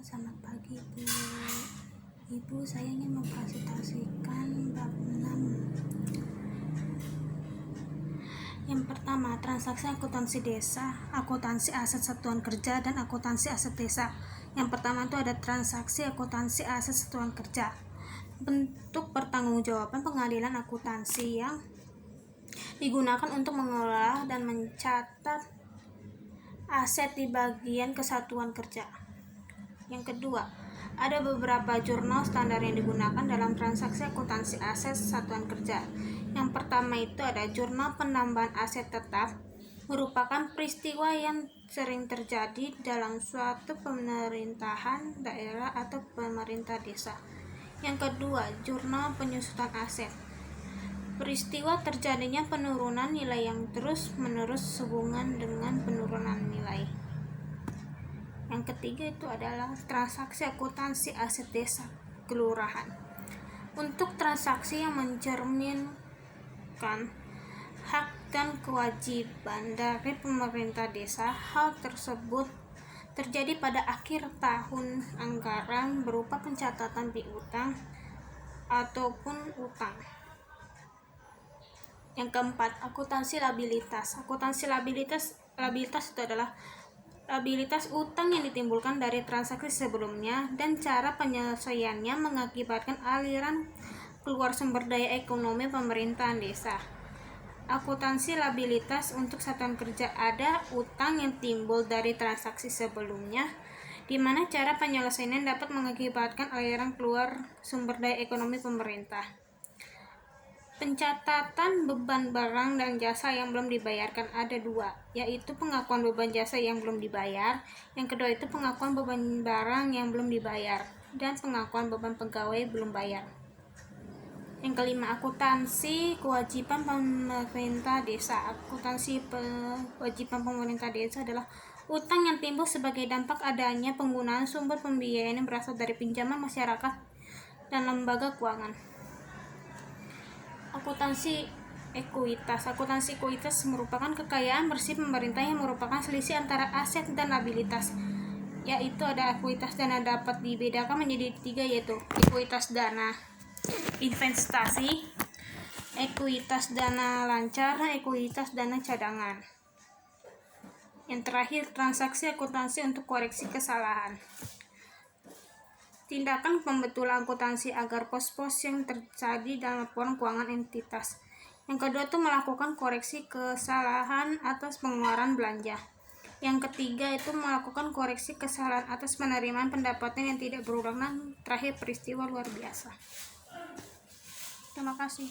Selamat pagi Bu. Ibu, saya ingin mempresentasikan bab 6. Yang pertama, transaksi akuntansi desa, akuntansi aset satuan kerja, dan akuntansi aset desa. Yang pertama itu ada transaksi akuntansi aset satuan kerja. Bentuk pertanggungjawaban pengadilan akuntansi yang digunakan untuk mengelola dan mencatat aset di bagian kesatuan kerja. Yang kedua, ada beberapa jurnal standar yang digunakan dalam transaksi akuntansi aset satuan kerja. Yang pertama itu ada jurnal penambahan aset tetap, merupakan peristiwa yang sering terjadi dalam suatu pemerintahan daerah atau pemerintah desa. Yang kedua, jurnal penyusutan aset, peristiwa terjadinya penurunan nilai yang terus-menerus sehubungan dengan penurunan nilai. Yang ketiga itu adalah transaksi akuntansi aset desa kelurahan. Untuk transaksi yang mencerminkan hak dan kewajiban dari pemerintah desa, hal tersebut terjadi pada akhir tahun anggaran berupa pencatatan piutang ataupun utang. Yang keempat, akuntansi labilitas. Akuntansi labilitas itu adalah labilitas utang yang ditimbulkan dari transaksi sebelumnya dan cara penyelesaiannya mengakibatkan aliran keluar sumber daya ekonomi pemerintahan desa. Akuntansi labilitas untuk satuan kerja, ada utang yang timbul dari transaksi sebelumnya, di mana cara penyelesaiannya dapat mengakibatkan aliran keluar sumber daya ekonomi pemerintah. Pencatatan beban barang dan jasa yang belum dibayarkan ada dua, yaitu pengakuan beban jasa yang belum dibayar. Yang kedua itu pengakuan beban barang yang belum dibayar, dan pengakuan beban pegawai belum bayar. Yang kelima, akuntansi kewajiban pemerintah desa. Akuntansi kewajiban pemerintah desa adalah utang yang timbul sebagai dampak adanya penggunaan sumber pembiayaan yang berasal dari pinjaman masyarakat dan lembaga keuangan. Akuntansi ekuitas. Akuntansi ekuitas merupakan kekayaan bersih pemerintah yang merupakan selisih antara aset dan labilitas, yaitu ada ekuitas dana dapat dibedakan menjadi tiga, yaitu ekuitas dana investasi, ekuitas dana lancar, ekuitas dana cadangan. Yang terakhir, transaksi akuntansi untuk koreksi kesalahan. Tindakan pembetulan akuntansi agar pos-pos yang terjadi dalam laporan keuangan entitas. Yang kedua itu melakukan koreksi kesalahan atas pengeluaran belanja. Yang ketiga itu melakukan koreksi kesalahan atas penerimaan pendapatan yang tidak berulang, dan terakhir peristiwa luar biasa. Terima kasih.